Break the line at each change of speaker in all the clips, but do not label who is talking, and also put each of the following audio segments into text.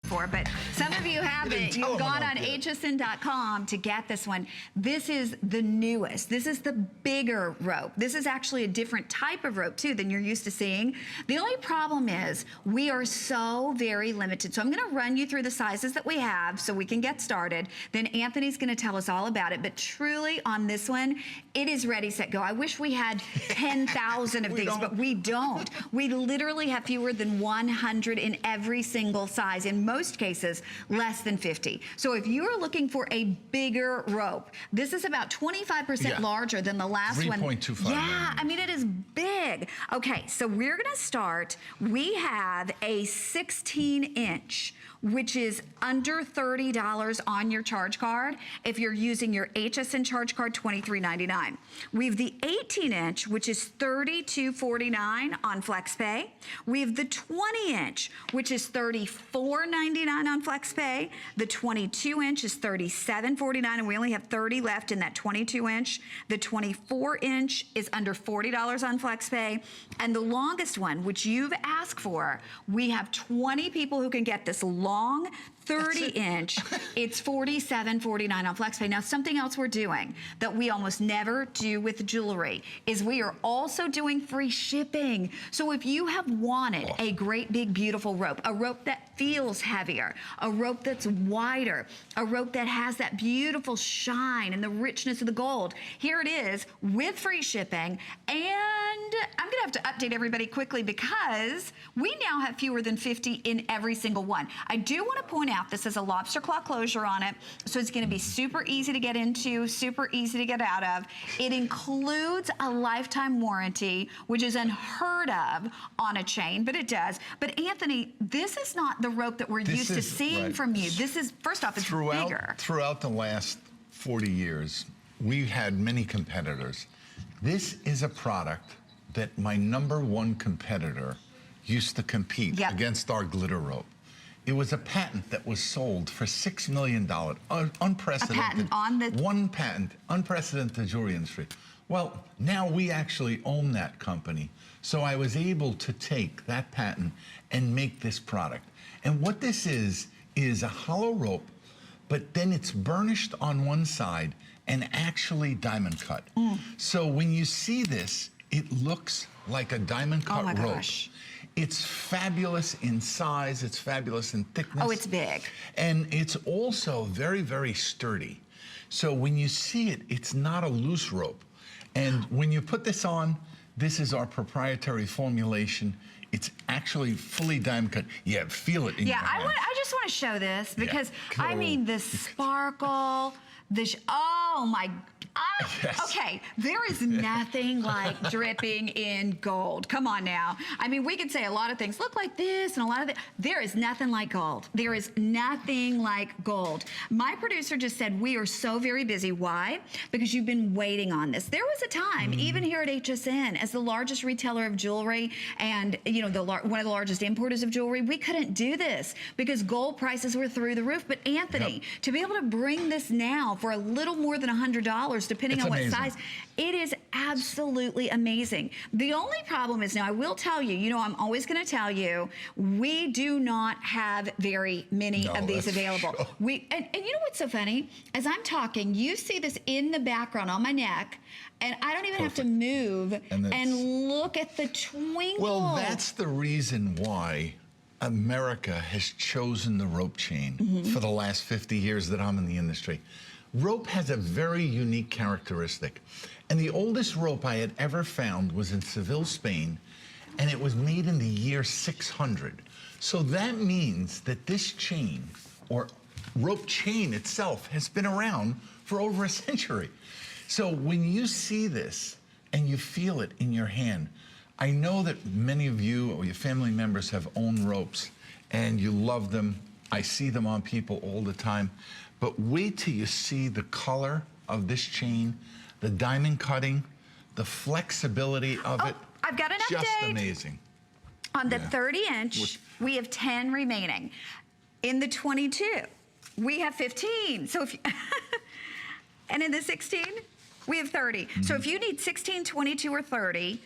for, but some of you haven't. You've gone on hsn.com to get this one. This is the newest. This is the bigger rope. This is actually a different type of rope too than you're used to seeing. The only problem is we are so very limited. So I'm gonna run you through the sizes that we have so we can get started. Then Anthony's gonna tell us all about it. But truly on this one, it is ready, set, go. I wish we had 10,000 of these, but we don't. We literally have fewer than 100 in every single size. In most cases, less than 50. So if you are looking for a bigger rope, this is about 25% larger than the last one.
3.25.
Yeah, I mean, it is big. Okay, so we're gonna start. We have a 16-inch, which is under $30 on your charge card. If you're using your HSN charge card, $23.99. We have the 18-inch, which is $32.49 on FlexPay. We have the 20-inch, which is $34.99 on FlexPay. The 22-inch is $37.49, and we only have 30 left in that 22-inch. The 24-inch is under $40 on FlexPay. And the longest one, which you've asked for, we have 20 people who can get this long 30-inch. It's $47.49 on FlexPay. Now, something else we're doing that we almost never do with jewelry is we are also doing free shipping. So if you have wanted a great, big, beautiful rope, a rope that feels heavier, a rope that's wider, a rope that has that beautiful shine and the richness of the gold, here it is with free shipping. And I'm gonna have to update everybody quickly because we now have fewer than 50 in every single one. I do wanna point out this has a lobster claw closure on it, so it's gonna be super easy to get into, super easy to get out of. It includes a lifetime warranty, which is unheard of on a chain, but it does. But Anthony, this is not the rope that we're used to seeing from you. This is, first off, it's bigger.
Throughout the last 40 years, we've had many competitors. This is a product that my #1 competitor used to compete against our glitter rope. It was a patent that was sold for $6 million, unprecedented.
A patent on the...
One patent, unprecedented jewelry industry. Well, now we actually own that company. So I was able to take that patent and make this product. And what this is a hollow rope, but then it's burnished on one side and actually diamond cut. So when you see this, it looks like a diamond cut rope.
Gosh.
It's fabulous in size, it's fabulous in thickness.
Oh, it's big.
And it's also very, very sturdy. So when you see it, it's not a loose rope. And when you put this on, this is our proprietary formulation. It's actually fully diamond cut. Yeah, feel it in your hand.
I just want to show this because, I mean, the sparkle, oh my, okay, there is nothing like dripping in gold. Come on now. I mean, we could say a lot of things look like this and a lot of there is nothing like gold. There is nothing like gold. My producer just said we are so very busy. Why? Because you've been waiting on this. There was a time, even here at HSN, as the largest retailer of jewelry and you know one of the largest importers of jewelry, we couldn't do this because gold prices were through the roof. But Anthony, to be able to bring this now for a little more than $100, depending on what size, it is absolutely amazing. The only problem is, now I will tell you, you know, I'm always gonna tell you, we do not have very many of these available. And you know what's so funny? As I'm talking, you see this in the background on my neck, and I don't even have to move and look at the twinkle.
Well, that's the reason why America has chosen the rope chain for the last 50 years that I'm in the industry. Rope has a very unique characteristic. And the oldest rope I had ever found was in Seville, Spain, and it was made in the year 600. So that means that this chain, or rope chain itself, has been around for over a century. So when you see this and you feel it in your hand, I know that many of you or your family members have owned ropes and you love them. I see them on people all the time. But wait till you see the color of this chain, the diamond cutting, the flexibility of it.
I've got an update.
Just amazing.
On the 30-inch, we have 10 remaining. In the 22, we have 15. So if you and in the 16, we have 30. So if you need 16, 22, or 30,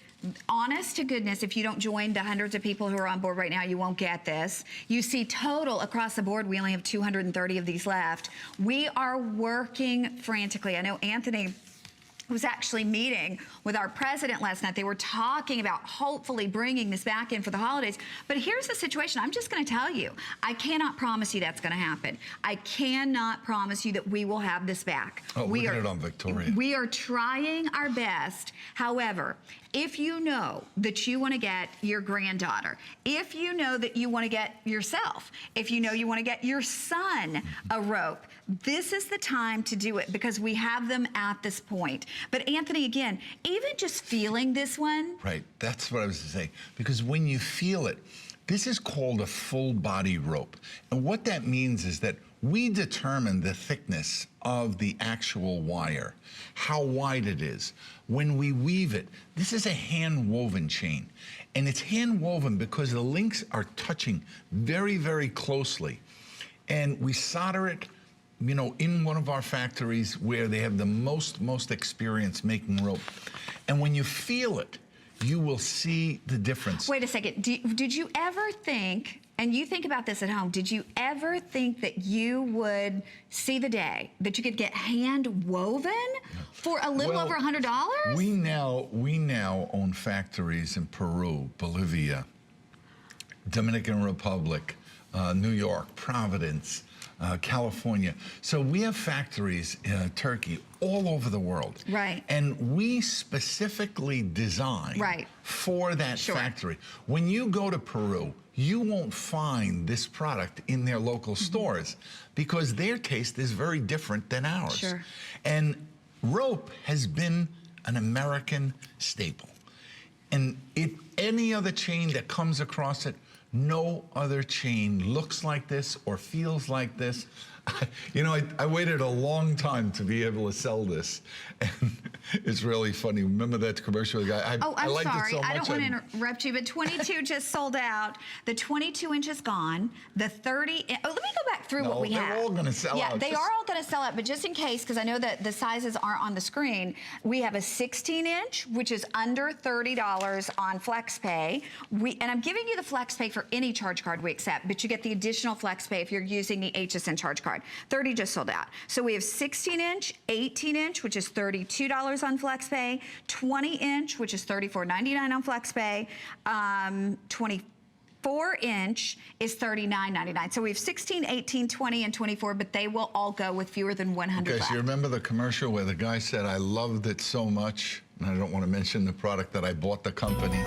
honest to goodness, if you don't join the hundreds of people who are on board right now, you won't get this. You see total across the board, we only have 230 of these left. We are working frantically. I know Anthony was actually meeting with our president last night. They were talking about hopefully bringing this back in for the holidays. But here's the situation. I'm just going to tell you, I cannot promise you that's going to happen. I cannot promise you that we will have this back.
Oh, we got it on Victoria.
We are trying our best. However, if you know that you want to get your granddaughter, if you know that you want to get yourself, if you know you want to get your son a rope, this is the time to do it because we have them at this point. But Anthony, again, even just feeling this one.
Right, that's what I was saying. Because when you feel it, this is called a full body rope. And what that means is that we determine the thickness of the actual wire, how wide it is. When we weave it, this is a hand woven chain. And it's hand woven because the links are touching very, very closely. And we solder it, you know, in one of our factories where they have the most experience making rope. And when you feel it, you will see the difference.
Wait a second. Did you ever think, and you think about this at home, did you ever think that you would see the day that you could get hand woven for a little over $100?
We now own factories in Peru, Bolivia, Dominican Republic, New York, Providence, California. So we have factories in Turkey all over the world.
Right.
And we specifically design for that factory. When you go to Peru, you won't find this product in their local stores because their taste is very different than ours.
Sure.
And rope has been an American staple. And any other chain that comes across it, no other chain looks like this or feels like this. You know, I waited a long time to be able to sell this, and it's really funny. Remember that commercial guy?
I'm
liked
sorry.
It so much.
I don't want to interrupt you, but 22 just sold out. The 22 inch is gone. The 30. Oh, let me go back through what we have.
They're all going to sell out.
Yeah, they are all going to sell out. But just in case, because I know that the sizes aren't on the screen, we have a 16 inch, which is under $30 on FlexPay. And I'm giving you the FlexPay for any charge card we accept, but you get the additional FlexPay if you're using the HSN charge card. 30 just sold out. So we have 16 inch, 18 inch, which is $32 on FlexPay, 20 inch, which is $34.99 on FlexPay, 24 inch is $39.99. So we have 16, 18, 20, and 24, but they will all go with fewer than 100
Okay,
left.
so you remember the commercial where the guy said, I loved it so much, and I don't want to mention the product that I bought the company.